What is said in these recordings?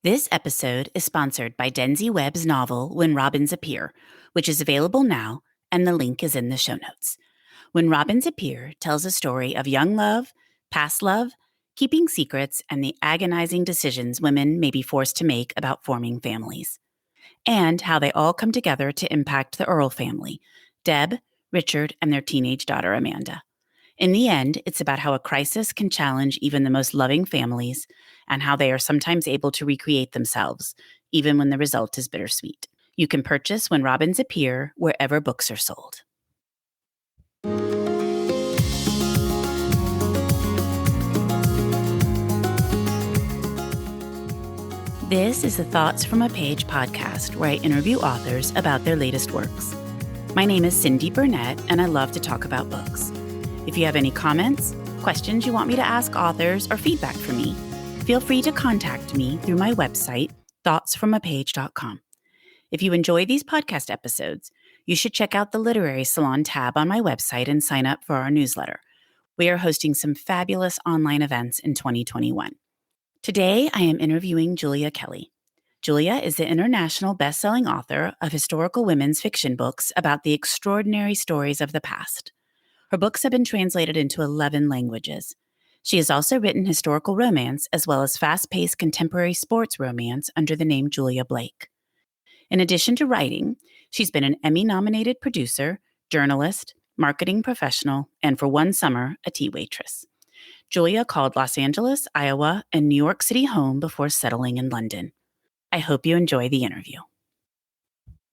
This episode is sponsored by Denzi Webb's novel When Robins Appear, which is available now, and the link is in the show notes. When Robins Appear tells a story of young love, past love, keeping secrets, and the agonizing decisions women may be forced to make about forming families, and how they all come together to impact the Earl family, Deb, Richard, and their teenage daughter Amanda. In the end, it's about how a crisis can challenge even the most loving families and how they are sometimes able to recreate themselves, even when the result is bittersweet. You can purchase When Robins Appear wherever books are sold. This is the Thoughts from a Page podcast where I interview authors about their latest works. My name is Cindy Burnett, and I love to talk about books. If you have any comments, questions you want me to ask authors, or feedback for me, feel free to contact me through my website, thoughtsfromapage.com. If you enjoy these podcast episodes, you should check out the Literary Salon tab on my website and sign up for our newsletter. We are hosting some fabulous online events in 2021. Today, I am interviewing Julia Kelly. Julia is the international best-selling author of historical women's fiction books about the extraordinary stories of the past. Her books have been translated into 11 languages. She has also written historical romance as well as fast-paced contemporary sports romance under the name Julia Blake. In addition to writing, she's been an Emmy-nominated producer, journalist, marketing professional, and for one summer, a tea waitress. Julia called Los Angeles, Iowa, and New York City home before settling in London. I hope you enjoy the interview.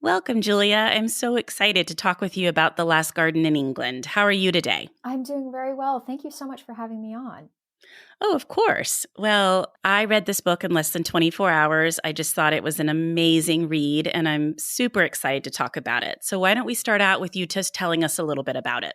Welcome, Julia. I'm so excited to talk with you about The Last Garden in England. How are you today? I'm doing very well. Thank you so much for having me on. Oh, of course. Well, I read this book in less than 24 hours. I just thought it was an amazing read, and I'm super excited to talk about it. So why don't we start out with you just telling us a little bit about it?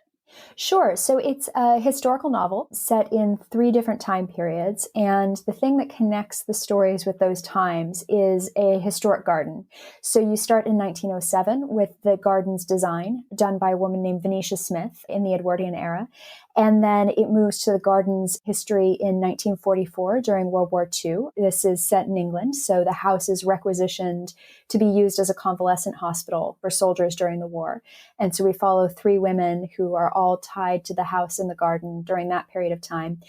Sure. So it's a historical novel set in 3 different time periods. And the thing that connects the stories with those times is a historic garden. So you start in 1907 with the garden's design done by a woman named Venetia Smith in the Edwardian era. And then it moves to the garden's history in 1944 during World War II. This is set in England. So the house is requisitioned to be used as a convalescent hospital for soldiers during the war. And so we follow 3 women who are all tied to the house in the garden during that period of time.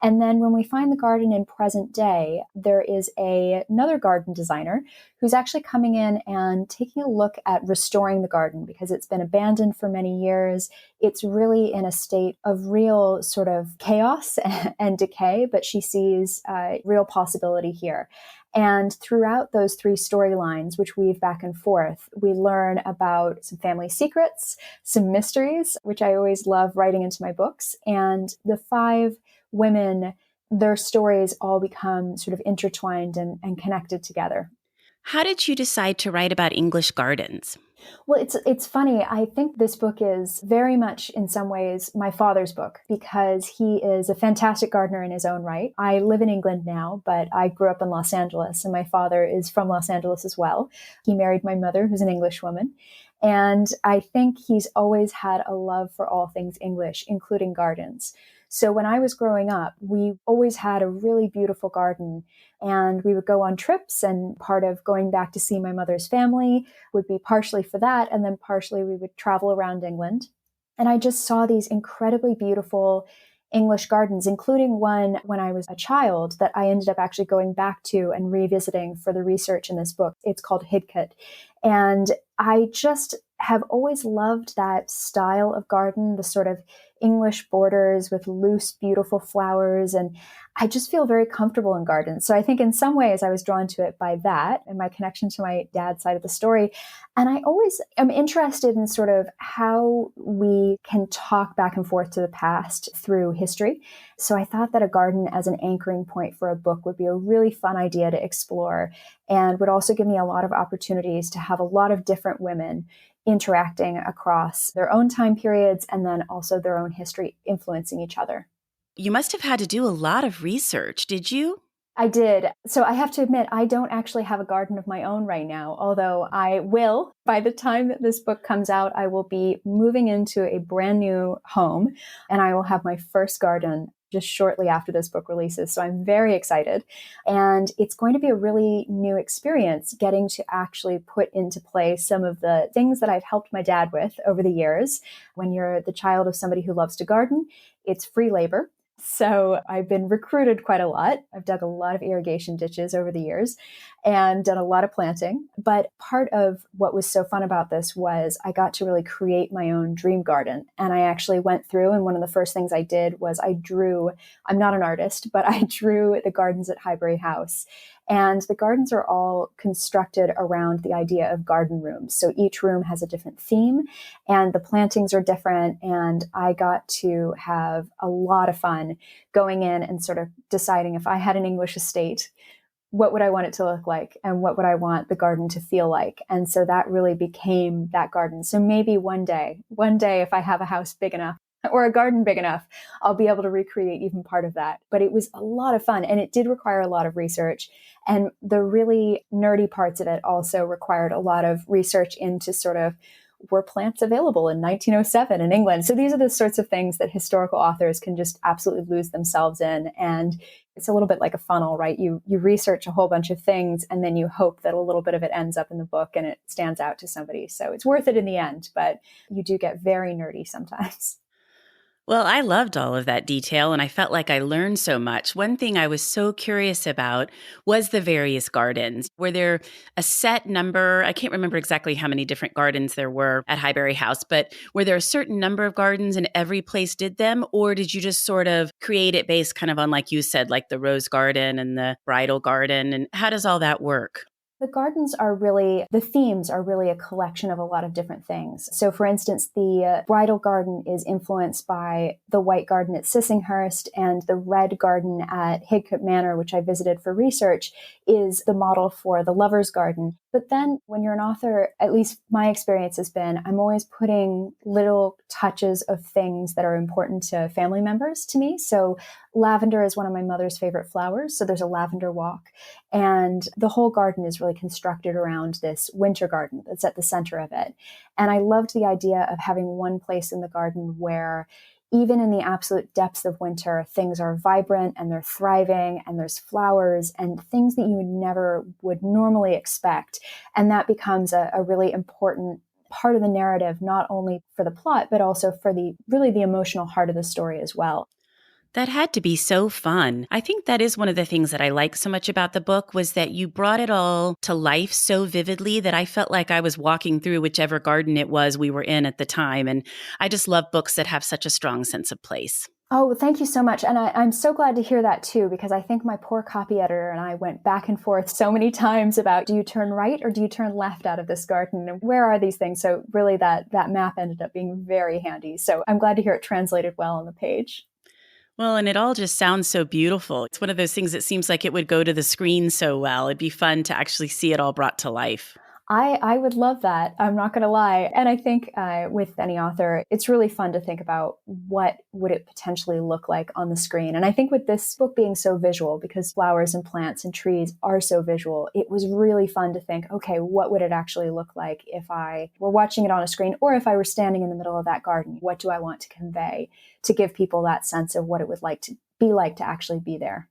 And then when we find the garden in present day, there is another garden designer who's actually coming in and taking a look at restoring the garden because it's been abandoned for many years. It's really in a state of real sort of chaos and decay, but she sees real possibility here. And throughout those 3 storylines, which weave back and forth, we learn about some family secrets, some mysteries, which I always love writing into my books. And the 5 women, their stories all become sort of intertwined and connected together. How did you decide to write about English gardens? Well, it's funny. I think this book is very much, in some ways, my father's book because he is a fantastic gardener in his own right. I live in England now, but I grew up in Los Angeles, and my father is from Los Angeles as well. He married my mother, who's an English woman. And I think he's always had a love for all things English, including gardens. So when I was growing up, we always had a really beautiful garden, and we would go on trips, and part of going back to see my mother's family would be partially for that, and then partially we would travel around England. And I just saw these incredibly beautiful English gardens, including one when I was a child that I ended up actually going back to and revisiting for the research in this book. It's called Hidcote. And I just have always loved that style of garden, the sort of English borders with loose, beautiful flowers. And I just feel very comfortable in gardens. So I think in some ways I was drawn to it by that and my connection to my dad's side of the story. And I always am interested in sort of how we can talk back and forth to the past through history. So I thought that a garden as an anchoring point for a book would be a really fun idea to explore and would also give me a lot of opportunities to have a lot of different women interacting across their own time periods and then also their own history influencing each other. You must have had to do a lot of research, did you? I did. So I have to admit, I don't actually have a garden of my own right now, although I will. By the time that this book comes out, I will be moving into a brand new home and I will have my first garden. just shortly after this book releases. So I'm very excited. And it's going to be a really new experience getting to actually put into play some of the things that I've helped my dad with over the years. When you're the child of somebody who loves to garden, it's free labor. So I've been recruited quite a lot. I've dug a lot of irrigation ditches over the years and done a lot of planting. But part of what was so fun about this was I got to really create my own dream garden. And I actually went through, and one of the first things I did was I drew, I'm not an artist, but I drew the gardens at Highbury House. And the gardens are all constructed around the idea of garden rooms. So each room has a different theme and the plantings are different. And I got to have a lot of fun going in and sort of deciding if I had an English estate, what would I want it to look like? And what would I want the garden to feel like? And so that really became that garden. So maybe one day, if I have a house big enough, or a garden big enough, I'll be able to recreate even part of that. But it was a lot of fun and it did require a lot of research. And the really nerdy parts of it also required a lot of research into sort of, were plants available in 1907 in England? So these are the sorts of things that historical authors can just absolutely lose themselves in. And it's a little bit like a funnel, right? You research a whole bunch of things and then you hope that a little bit of it ends up in the book and it stands out to somebody. So it's worth it in the end, but you do get very nerdy sometimes. Well, I loved all of that detail and I felt like I learned so much. One thing I was so curious about was the various gardens. Were there a set number? I can't remember exactly how many different gardens there were at Highbury House, but were there a certain number of gardens and every place did them? Or did you just sort of create it based kind of on, like you said, like the rose garden and the bridal garden? And how does all that work? The themes are really a collection of a lot of different things. So for instance, the bridal garden is influenced by the white garden at Sissinghurst, and the red garden at Hidcote Manor, which I visited for research, is the model for the lover's garden. But then when you're an author, at least my experience has been, I'm always putting little touches of things that are important to family members to me. So lavender is one of my mother's favorite flowers. So there's a lavender walk. And the whole garden is really constructed around this winter garden that's at the center of it. And I loved the idea of having one place in the garden where even in the absolute depths of winter, things are vibrant and they're thriving and there's flowers and things that you never would normally expect. And that becomes a really important part of the narrative, not only for the plot, but also for the emotional heart of the story as well. That had to be so fun. I think that is one of the things that I like so much about the book was that you brought it all to life so vividly that I felt like I was walking through whichever garden it was we were in at the time. And I just love books that have such a strong sense of place. Oh, thank you so much. And I'm so glad to hear that too, because I think my poor copy editor and I went back and forth so many times about, do you turn right or do you turn left out of this garden? And where are these things? So really that map ended up being very handy. So I'm glad to hear it translated well on the page. Well, and it all just sounds so beautiful. It's one of those things that seems like it would go to the screen so well. It'd be fun to actually see it all brought to life. I would love that. I'm not going to lie. And I think with any author, it's really fun to think about what would it potentially look like on the screen. And I think with this book being so visual, because flowers and plants and trees are so visual, it was really fun to think, okay, what would it actually look like if I were watching it on a screen or if I were standing in the middle of that garden? What do I want to convey to give people that sense of what it would like to be like to actually be there?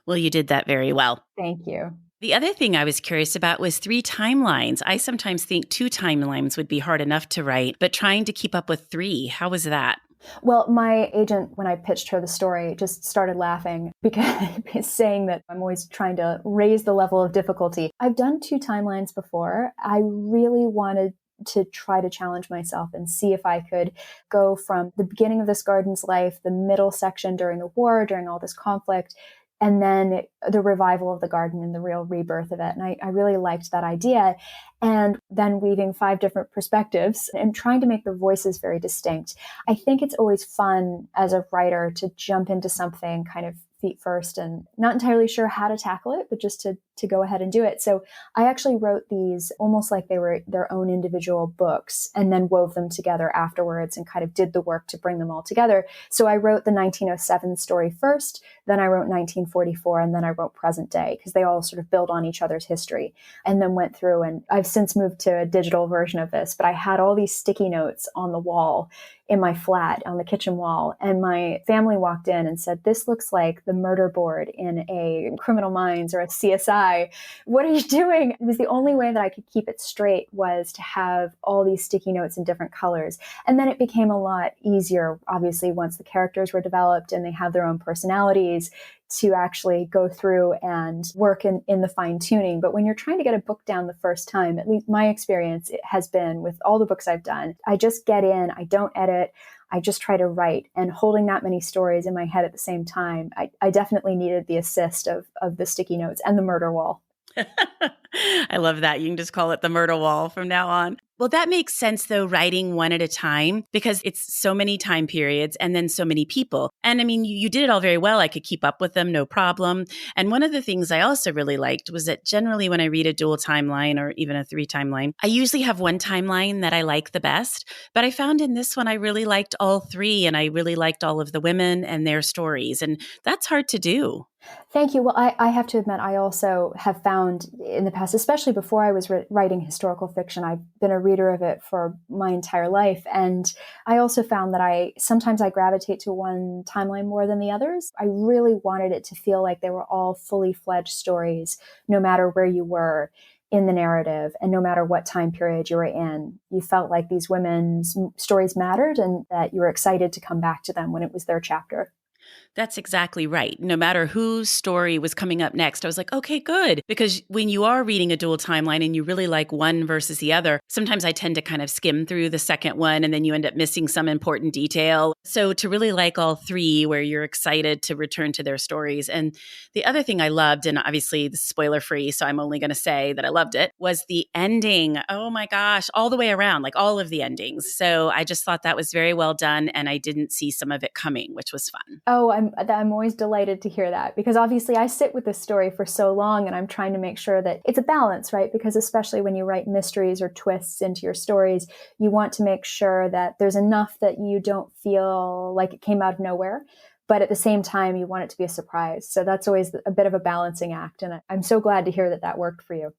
Well, you did that very well. Thank you. The other thing I was curious about was 3 timelines. I sometimes think 2 timelines would be hard enough to write, but trying to keep up with 3, how was that? Well, my agent, when I pitched her the story, just started laughing because saying that I'm always trying to raise the level of difficulty. I've done 2 timelines before. I really wanted to try to challenge myself and see if I could go from the beginning of this garden's life, the middle section during the war, during all this conflict, and then the revival of the garden and the real rebirth of it. And I really liked that idea. And then weaving 5 different perspectives and trying to make the voices very distinct. I think it's always fun as a writer to jump into something kind of feet first and not entirely sure how to tackle it, but just to go ahead and do it. So I actually wrote these almost like they were their own individual books and then wove them together afterwards and kind of did the work to bring them all together. So I wrote the 1907 story first, then I wrote 1944, and then I wrote present day because they all sort of build on each other's history, and then went through, and I've since moved to a digital version of this, but I had all these sticky notes on the wall in my flat on the kitchen wall. And my family walked in and said, "This looks like the murder board in a Criminal Minds or a CSI. What are you doing?" It was the only way that I could keep it straight was to have all these sticky notes in different colors. And then it became a lot easier, obviously, once the characters were developed and they have their own personalities, to actually go through and work in the fine tuning. But when you're trying to get a book down the first time, at least my experience it has been with all the books I've done, I just get in, I don't edit, I just try to write. And holding that many stories in my head at the same time, I definitely needed the assist of the sticky notes and the murder wall. I love that. You can just call it the murder wall from now on. Well, that makes sense, though, writing one at a time, because it's so many time periods and then so many people. And I mean, you did it all very well. I could keep up with them, no problem. And one of the things I also really liked was that generally when I read a dual timeline or even a 3 timeline, I usually have one timeline that I like the best. But I found in this one, I really liked all 3 and I really liked all of the women and their stories. And that's hard to do. Thank you. Well, I have to admit, I also have found in the past, especially before I was writing historical fiction, I've been a reader of it for my entire life. And I also found that sometimes I gravitate to one timeline more than the others. I really wanted it to feel like they were all fully fledged stories, no matter where you were in the narrative and no matter what time period you were in. You felt like these women's stories mattered and that you were excited to come back to them when it was their chapter. That's exactly right. No matter whose story was coming up next, I was like, okay, good. Because when you are reading a dual timeline and you really like one versus the other, sometimes I tend to kind of skim through the second one and then you end up missing some important detail. So to really like all 3 where you're excited to return to their stories. And the other thing I loved, and obviously the spoiler free, so I'm only going to say that I loved it, was the ending. Oh my gosh, all the way around, like all of the endings. So I just thought that was very well done and I didn't see some of it coming, which was fun. Oh, I'm always delighted to hear that because obviously I sit with this story for so long and I'm trying to make sure that it's a balance, right? Because especially when you write mysteries or twists into your stories, you want to make sure that there's enough that you don't feel like it came out of nowhere. But at the same time, you want it to be a surprise. So that's always a bit of a balancing act. And I'm so glad to hear that that worked for you.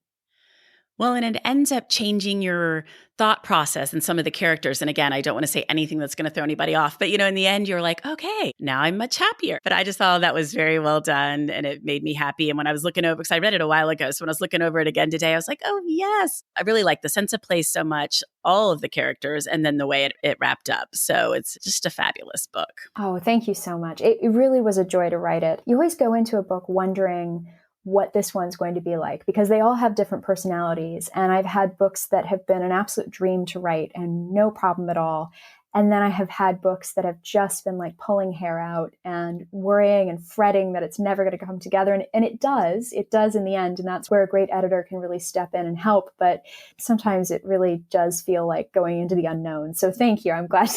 Well, and it ends up changing your thought process and some of the characters. And again, I don't want to say anything that's going to throw anybody off, but in the end, you're like, okay, now I'm much happier. But I just thought that was very well done and it made me happy. And when I was looking over, because I read it a while ago, so when I was looking over it again today, I was like, oh, yes. I really like the sense of place so much, all of the characters, and then the way it wrapped up. So it's just a fabulous book. Oh, thank you so much. It really was a joy to write it. You always go into a book wondering what this one's going to be like because they all have different personalities. And I've had books that have been an absolute dream to write and no problem at all. And then I have had books that have just been like pulling hair out and worrying and fretting that it's never going to come together. And it does in the end. And that's where a great editor can really step in and help. But sometimes it really does feel like going into the unknown. So thank you. I'm glad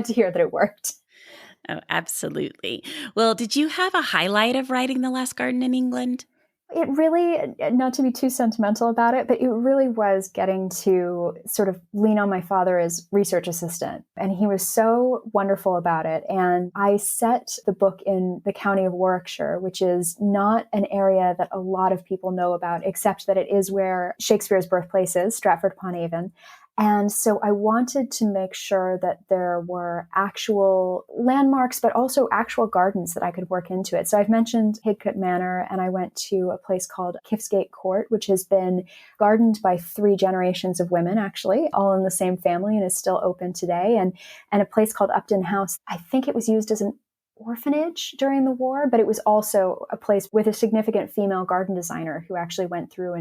to hear that it worked. Oh, absolutely. Well, did you have a highlight of writing The Last Garden in England? It really, not to be too sentimental about it, but it really was getting to sort of lean on my father as research assistant. And he was so wonderful about it. And I set the book in the county of Warwickshire, which is not an area that a lot of people know about, except that it is where Shakespeare's birthplace is, Stratford-upon-Avon. And so I wanted to make sure that there were actual landmarks, but also actual gardens that I could work into it. So I've mentioned Hidcote Manor, and I went to a place called Kifsgate Court, which has been gardened by 3 generations of women, actually, all in the same family and is still open today. And a place called Upton House. I think it was used as an orphanage during the war, but it was also a place with a significant female garden designer who actually went through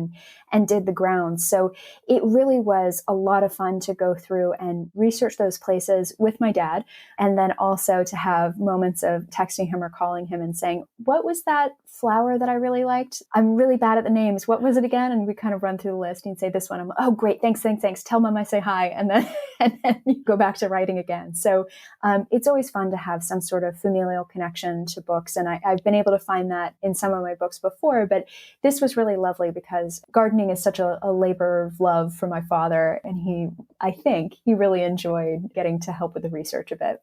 and did the grounds. So it really was a lot of fun to go through and research those places with my dad, and then also to have moments of texting him or calling him and saying, what was that flower that I really liked? I'm really bad at the names. What was it again? And we kind of run through the list and he'd say this one. I'm like, oh, great. Thanks. Tell Mom I say hi. And then you go back to writing again. So it's always fun to have some sort of familial connection to books. And I've been able to find that in some of my books before, but this was really lovely because gardening is such a labor of love for my father. And I think he really enjoyed getting to help with the research a bit.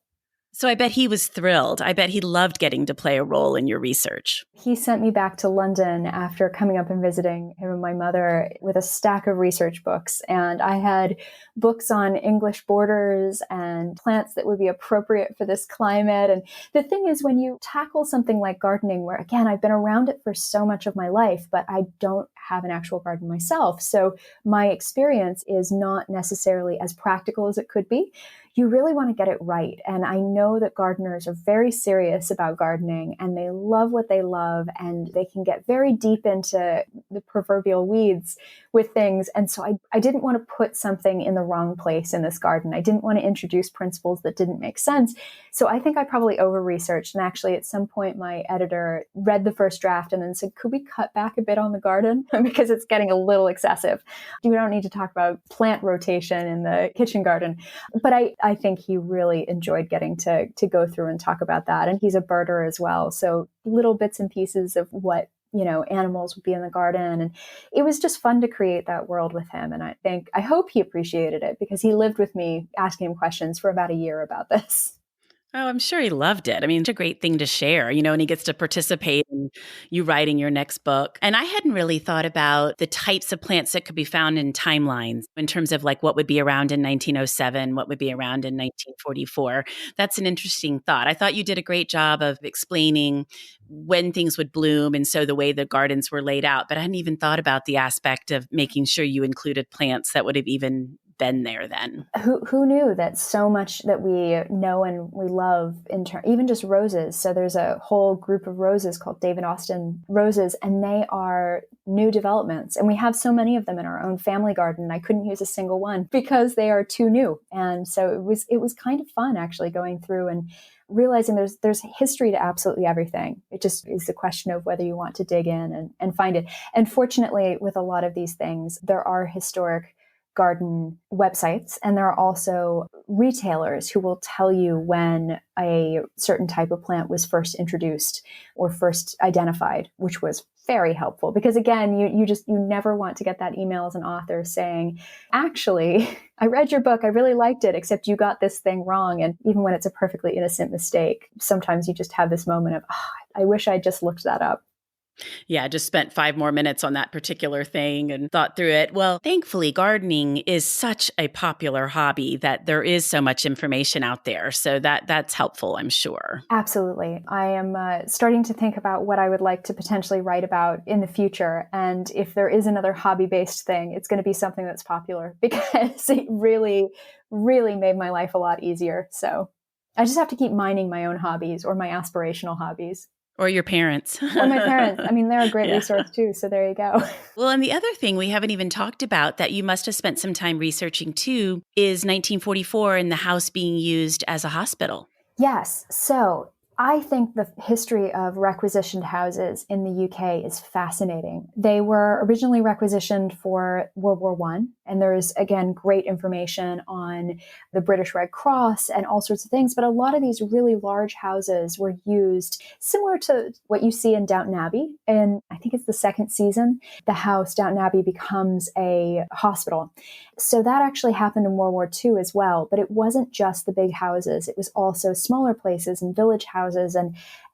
So I bet he was thrilled. I bet he loved getting to play a role in your research. He sent me back to London after coming up and visiting him and my mother with a stack of research books. And I had books on English borders and plants that would be appropriate for this climate. And the thing is, when you tackle something like gardening, where again, I've been around it for so much of my life, but I don't have an actual garden myself. So my experience is not necessarily as practical as it could be. You really want to get it right. And I know that gardeners are very serious about gardening and they love what they love and they can get very deep into the proverbial weeds with things. And so I didn't want to put something in the wrong place in this garden. I didn't want to introduce principles that didn't make sense. So I think I probably over-researched. And actually at some point, my editor read the first draft and then said, could we cut back a bit on the garden? Because it's getting a little excessive. We don't need to talk about plant rotation in the kitchen garden. But I think he really enjoyed getting to go through and talk about that. And he's a birder as well. So little bits and pieces of what, animals would be in the garden. And it was just fun to create that world with him. And I hope he appreciated it because he lived with me asking him questions for about a year about this. Oh, I'm sure he loved it. I mean, it's a great thing to share, and he gets to participate in you writing your next book. And I hadn't really thought about the types of plants that could be found in timelines in terms of like what would be around in 1907, what would be around in 1944. That's an interesting thought. I thought you did a great job of explaining when things would bloom and so the way the gardens were laid out. But I hadn't even thought about the aspect of making sure you included plants that would have even been there then. Who knew that so much that we know and we love, even just roses. So there's a whole group of roses called David Austin roses, and they are new developments. And we have so many of them in our own family garden. I couldn't use a single one because they are too new. And so it was kind of fun actually going through and realizing there's history to absolutely everything. It just is a question of whether you want to dig in and find it. And fortunately, with a lot of these things, there are historic garden websites, and there are also retailers who will tell you when a certain type of plant was first introduced or first identified, which was very helpful because again, you never want to get that email as an author saying, actually, I read your book, I really liked it, except you got this thing wrong. And even when it's a perfectly innocent mistake, sometimes you just have this moment of, I wish I just looked that up. Yeah, just spent 5 more minutes on that particular thing and thought through it. Well, thankfully, gardening is such a popular hobby that there is so much information out there. So that's helpful, I'm sure. Absolutely. I am starting to think about what I would like to potentially write about in the future. And if there is another hobby-based thing, it's going to be something that's popular because it really, really made my life a lot easier. So I just have to keep mining my own hobbies or my aspirational hobbies. Or your parents. Or my parents. I mean, they're a great resource too. So there you go. Well, and the other thing we haven't even talked about that you must have spent some time researching too is 1944 and the house being used as a hospital. Yes. So I think the history of requisitioned houses in the UK is fascinating. They were originally requisitioned for World War I, and there is, again, great information on the British Red Cross and all sorts of things. But a lot of these really large houses were used similar to what you see in Downton Abbey. And I think it's the second season, the house, Downton Abbey, becomes a hospital. So that actually happened in World War II as well. But it wasn't just the big houses. It was also smaller places and village houses.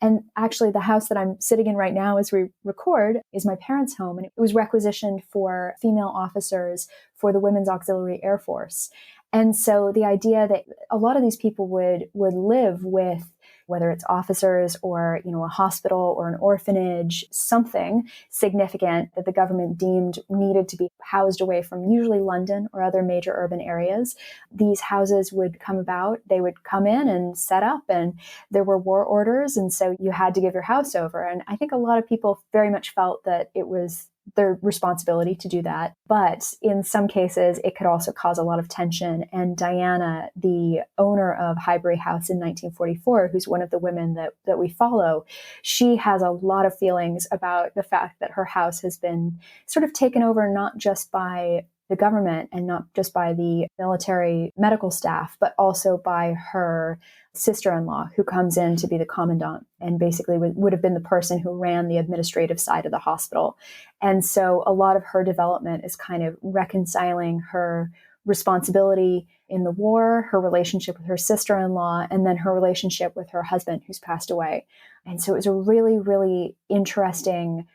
And actually, the house that I'm sitting in right now as we record is my parents' home. And it was requisitioned for female officers for the Women's Auxiliary Air Force. And so the idea that a lot of these people would live with, whether it's officers or, a hospital or an orphanage, something significant that the government deemed needed to be housed away from usually London or other major urban areas. These houses would come about, they would come in and set up, and there were war orders. And so you had to give your house over. And I think a lot of people very much felt that it was their responsibility to do that. But in some cases, it could also cause a lot of tension. And Diana, the owner of Highbury House in 1944, who's one of the women that we follow, she has a lot of feelings about the fact that her house has been sort of taken over not just by the government and not just by the military medical staff, but also by her sister-in-law, who comes in to be the commandant and basically would have been the person who ran the administrative side of the hospital. And so a lot of her development is kind of reconciling her responsibility in the war, her relationship with her sister-in-law, and then her relationship with her husband who's passed away. And so it was a really, really interesting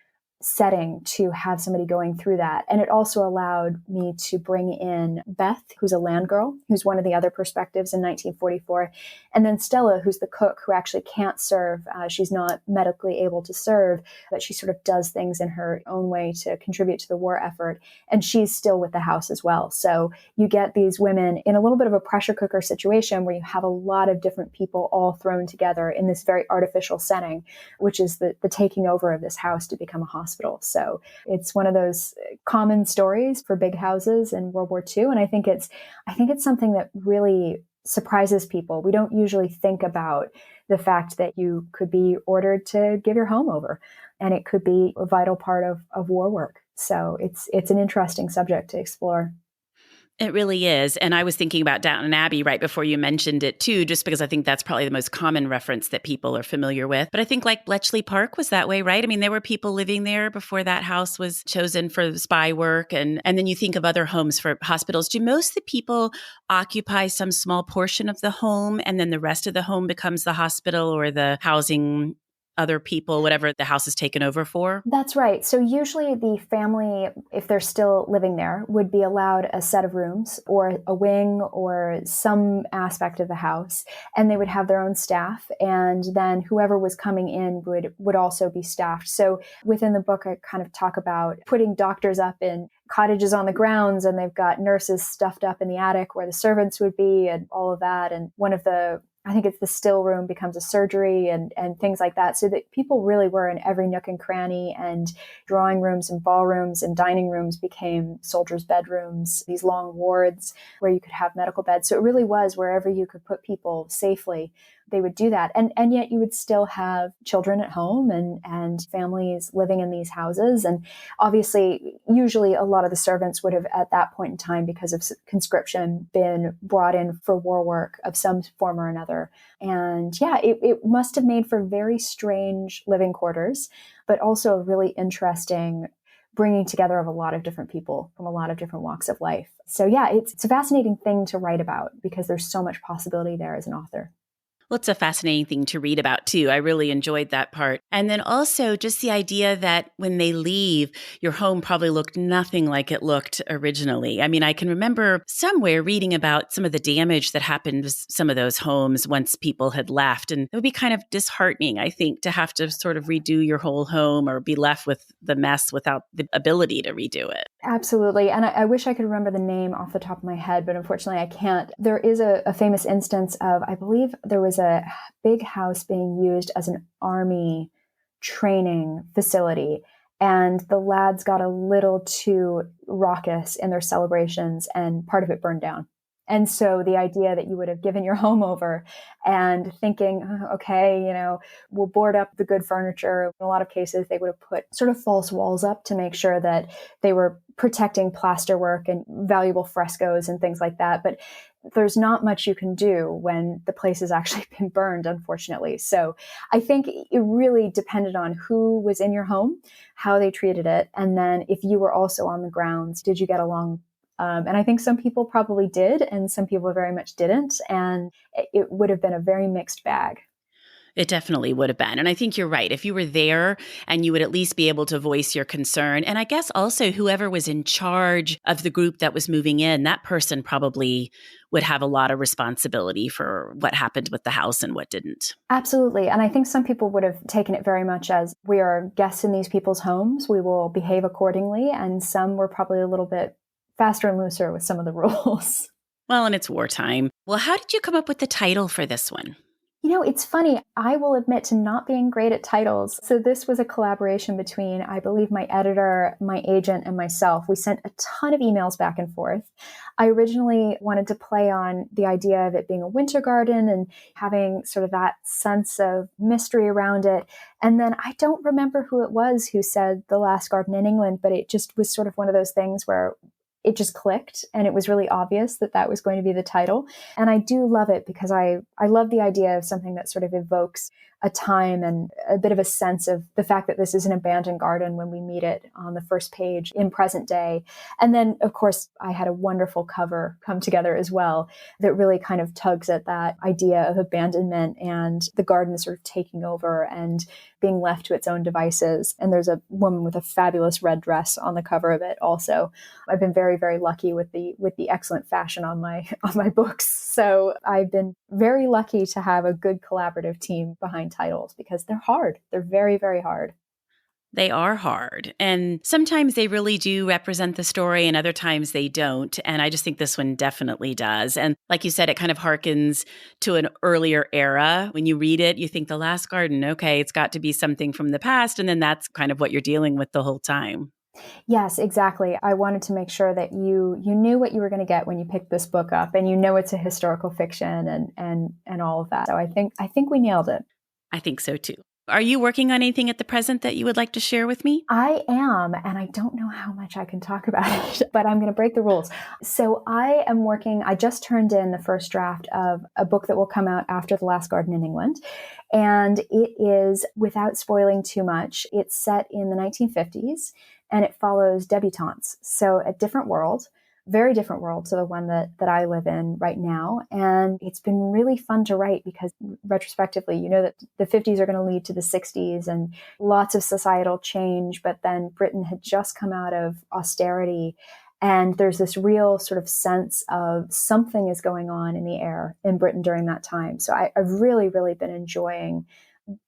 setting to have somebody going through that. And it also allowed me to bring in Beth, who's a land girl, who's one of the other perspectives in 1944, and then Stella, who's the cook who actually can't serve. She's not medically able to serve, but she sort of does things in her own way to contribute to the war effort. And she's still with the house as well. So you get these women in a little bit of a pressure cooker situation where you have a lot of different people all thrown together in this very artificial setting, which is the taking over of this house to become a hospital. So it's one of those common stories for big houses in World War II. And I think it's something that really surprises people. We don't usually think about the fact that you could be ordered to give your home over, and it could be a vital part of war work. So it's an interesting subject to explore. It really is. And I was thinking about Downton Abbey right before you mentioned it too, just because I think that's probably the most common reference that people are familiar with. But I think like Bletchley Park was that way, right? I mean, there were people living there before that house was chosen for spy work. And then you think of other homes for hospitals. Do most of the people occupy some small portion of the home and then the rest of the home becomes the hospital or the housing other people, whatever the house is taken over for? That's right. So usually the family, if they're still living there, would be allowed a set of rooms or a wing or some aspect of the house, and they would have their own staff. And then whoever was coming in would also be staffed. So within the book, I kind of talk about putting doctors up in cottages on the grounds, and they've got nurses stuffed up in the attic where the servants would be and all of that. And I think it's the still room becomes a surgery and things like that. So that people really were in every nook and cranny, and drawing rooms and ballrooms and dining rooms became soldiers' bedrooms, these long wards where you could have medical beds. So it really was wherever you could put people safely, they would do that. And yet you would still have children at home and families living in these houses. And obviously, usually a lot of the servants would have at that point in time, because of conscription, been brought in for war work of some form or another. And yeah, it must have made for very strange living quarters, but also a really interesting bringing together of a lot of different people from a lot of different walks of life. So yeah, it's a fascinating thing to write about because there's so much possibility there as an author. Well, it's a fascinating thing to read about, too. I really enjoyed that part. And then also just the idea that when they leave, your home probably looked nothing like it looked originally. I mean, I can remember somewhere reading about some of the damage that happened to some of those homes once people had left. And it would be kind of disheartening, I think, to have to sort of redo your whole home or be left with the mess without the ability to redo it. Absolutely. And I wish I could remember the name off the top of my head, but unfortunately I can't. There is a famous instance of, I believe there was a big house being used as an army training facility, and the lads got a little too raucous in their celebrations and part of it burned down. And so the idea that you would have given your home over and thinking, okay, we'll board up the good furniture. In a lot of cases, they would have put sort of false walls up to make sure that they were protecting plasterwork and valuable frescoes and things like that. But there's not much you can do when the place has actually been burned, unfortunately. So I think it really depended on who was in your home, how they treated it. And then if you were also on the grounds, did you get along? And I think some people probably did, and some people very much didn't. And it would have been a very mixed bag. It definitely would have been. And I think you're right. If you were there and you would at least be able to voice your concern. And I guess also whoever was in charge of the group that was moving in, that person probably would have a lot of responsibility for what happened with the house and what didn't. Absolutely. And I think some people would have taken it very much as, we are guests in these people's homes, we will behave accordingly. And some were probably a little bit faster and looser with some of the rules. Well, and it's wartime. Well, how did you come up with the title for this one? It's funny. I will admit to not being great at titles. So this was a collaboration between, I believe, my editor, my agent, and myself. We sent a ton of emails back and forth. I originally wanted to play on the idea of it being a winter garden and having sort of that sense of mystery around it. And then I don't remember who it was who said The Last Garden in England, but it just was sort of one of those things where it just clicked, and it was really obvious that that was going to be the title. And I do love it because I love the idea of something that sort of evokes a time and a bit of a sense of the fact that this is an abandoned garden when we meet it on the first page in present day. And then, of course, I had a wonderful cover come together as well that really kind of tugs at that idea of abandonment and the garden sort of taking over and being left to its own devices. And there's a woman with a fabulous red dress on the cover of it also. I've been very, very lucky with the excellent fashion on my books. So I've been very lucky to have a good collaborative team behind titles because they're hard. They're very, very hard. They are hard. And sometimes they really do represent the story and other times they don't. And I just think this one definitely does. And like you said, it kind of harkens to an earlier era. When you read it, you think The Last Garden, okay, it's got to be something from the past. And then that's kind of what you're dealing with the whole time. Yes, exactly. I wanted to make sure that you knew what you were going to get when you picked this book up, and you know it's a historical fiction and all of that. So I think we nailed it. I think so too. Are you working on anything at the present that you would like to share with me? I am, and I don't know how much I can talk about it, but I'm going to break the rules. So I just turned in the first draft of a book that will come out after The Last Garden in England. And it is, without spoiling too much, it's set in the 1950s and it follows debutantes. So a different world. Very different world to the one that I live in right now. And it's been really fun to write because retrospectively, you know that the 50s are going to lead to the 60s and lots of societal change. But then Britain had just come out of austerity. And there's this real sort of sense of something is going on in the air in Britain during that time. So I've really, really been enjoying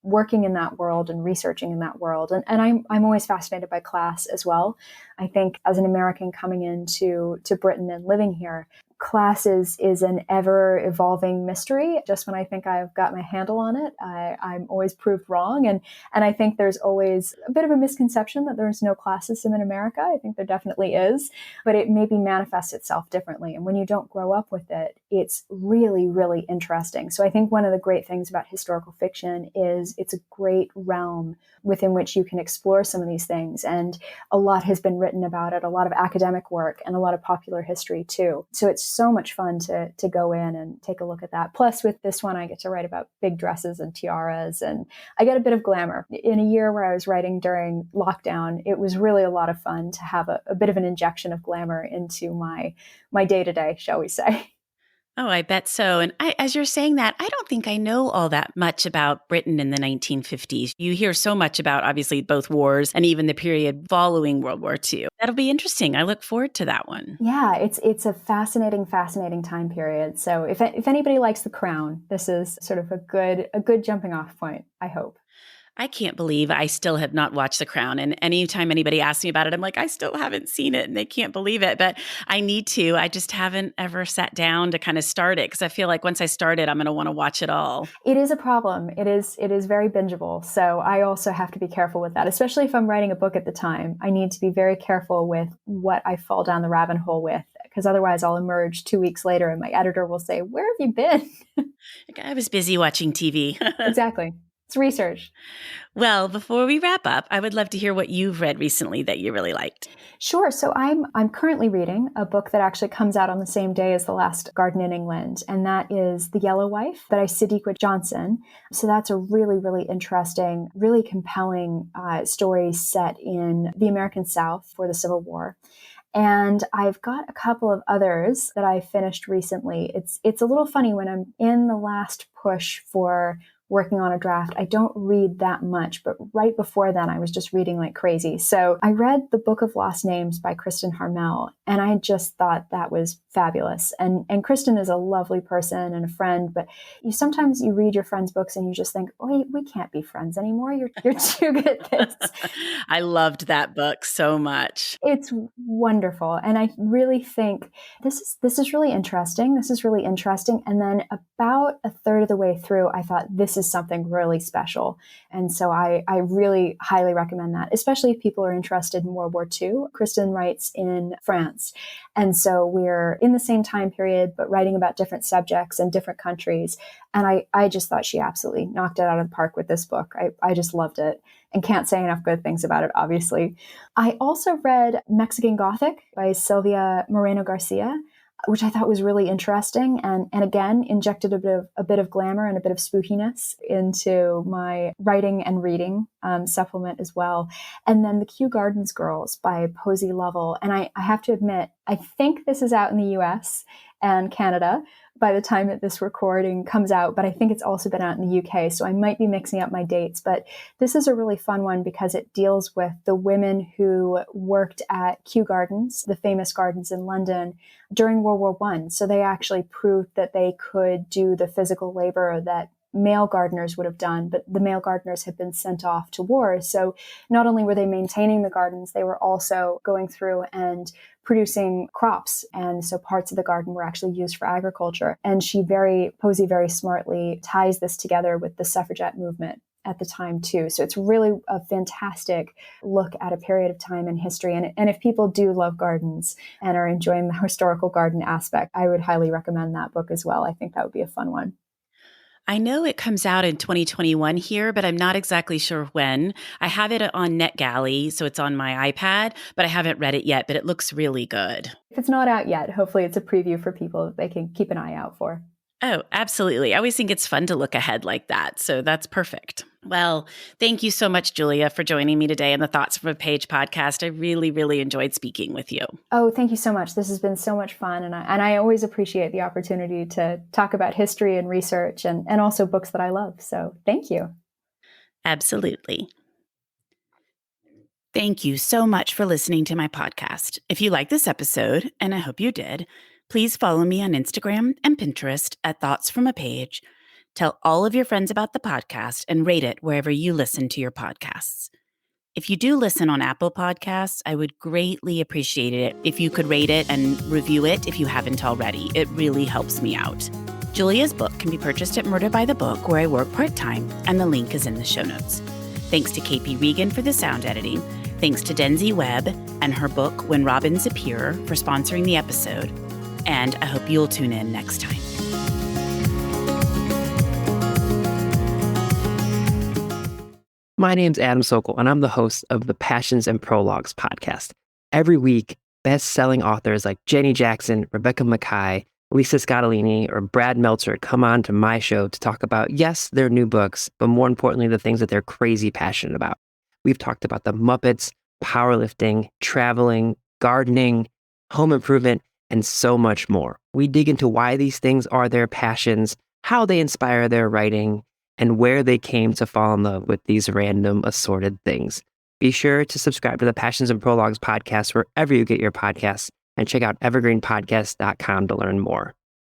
working in that world and researching in that world. And I'm always fascinated by class as well. I think as an American coming into Britain and living here, class is an ever evolving mystery. Just when I think I've got my handle on it, I'm always proved wrong. And I think there's always a bit of a misconception that there's no class system in America. I think there definitely is, but it maybe manifests itself differently. And when you don't grow up with it, it's really, really interesting. So I think one of the great things about historical fiction is it's a great realm within which you can explore some of these things. And a lot has been written about it, a lot of academic work and a lot of popular history too. So it's so much fun to go in and take a look at that. Plus with this one, I get to write about big dresses and tiaras and I get a bit of glamour. In a year where I was writing during lockdown, it was really a lot of fun to have a bit of an injection of glamour into my day-to-day, shall we say. Oh, I bet so. And as you're saying that, I don't think I know all that much about Britain in the 1950s. You hear so much about, obviously, both wars and even the period following World War II. That'll be interesting. I look forward to that one. Yeah, it's a fascinating time period. So if anybody likes The Crown, this is sort of a good jumping off point, I hope. I can't believe I still have not watched The Crown. And anytime anybody asks me about it, I'm like, I still haven't seen it and they can't believe it. But I need to. I just haven't ever sat down to kind of start it because I feel like once I start it, I'm going to want to watch it all. It is a problem. It is very bingeable. So I also have to be careful with that, especially if I'm writing a book at the time. I need to be very careful with what I fall down the rabbit hole with, because otherwise I'll emerge 2 weeks later and my editor will say, "Where have you been?" I was busy watching TV. Exactly. It's research. Well, before we wrap up, I would love to hear what you've read recently that you really liked. Sure. So I'm currently reading a book that actually comes out on the same day as The Last Garden in England, and that is The Yellow Wife by Sadiqa Johnson. So that's a really, really interesting, really compelling story set in the American South for the Civil War. And I've got a couple of others that I finished recently. It's a little funny when I'm in the last push for working on a draft. I don't read that much, but right before then I was just reading like crazy. So I read The Book of Lost Names by Kristen Harmel, and I just thought that was fabulous. And Kristen is a lovely person and a friend, but sometimes you read your friends' books and you just think, oh, we can't be friends anymore. You're too good at this. I loved that book so much. It's wonderful. And I really think this is really interesting. This is really interesting. And then about a third of the way through, I thought this is something really special. And so I really highly recommend that, especially if people are interested in World War II. Kristen writes in France. And so we're in the same time period, but writing about different subjects and different countries. And I just thought she absolutely knocked it out of the park with this book. I just loved it and can't say enough good things about it, obviously. I also read Mexican Gothic by Silvia Moreno Garcia, which I thought was really interesting. And again, injected a bit of glamour and a bit of spookiness into my writing and reading supplement as well. And then The Kew Gardens Girls by Posey Lovell. And I have to admit, I think this is out in the US and Canada by the time that this recording comes out, but I think it's also been out in the UK, so I might be mixing up my dates. But this is a really fun one because it deals with the women who worked at Kew Gardens, the famous gardens in London, during World War I. So they actually proved that they could do the physical labor that male gardeners would have done, but the male gardeners had been sent off to war. So not only were they maintaining the gardens, they were also going through and producing crops. And so parts of the garden were actually used for agriculture. And Posey very smartly ties this together with the suffragette movement at the time too. So it's really a fantastic look at a period of time in history. And if people do love gardens and are enjoying the historical garden aspect, I would highly recommend that book as well. I think that would be a fun one. I know it comes out in 2021 here, but I'm not exactly sure when. I have it on NetGalley, so it's on my iPad, but I haven't read it yet, but it looks really good. If it's not out yet, hopefully it's a preview for people that they can keep an eye out for. Oh, absolutely. I always think it's fun to look ahead like that. So that's perfect. Well, thank you so much, Julia, for joining me today on the Thoughts from a Page podcast. I really, really enjoyed speaking with you. Oh, thank you so much. This has been so much fun. And I always appreciate the opportunity to talk about history and research and also books that I love. So thank you. Absolutely. Thank you so much for listening to my podcast. If you like this episode, and I hope you did, please follow me on Instagram and Pinterest at Thoughts from a Page. Tell all of your friends about the podcast and rate it wherever you listen to your podcasts. If you do listen on Apple Podcasts, I would greatly appreciate it if you could rate it and review it if you haven't already. It really helps me out. Julia's book can be purchased at Murder by the Book, where I work part-time, and the link is in the show notes. Thanks to KP Regan for the sound editing. Thanks to Denzi Webb and her book, When Robins Appear, for sponsoring the episode. And I hope you'll tune in next time. My name's Adam Sokol, and I'm the host of the Passions and Prologues podcast. Every week, best-selling authors like Jenny Jackson, Rebecca Makkai, Lisa Scottolini, or Brad Meltzer come on to my show to talk about, yes, their new books, but more importantly, the things that they're crazy passionate about. We've talked about the Muppets, powerlifting, traveling, gardening, home improvement, and so much more. We dig into why these things are their passions, how they inspire their writing, and where they came to fall in love with these random assorted things. Be sure to subscribe to the Passions and Prologues podcast wherever you get your podcasts, and check out evergreenpodcast.com to learn more.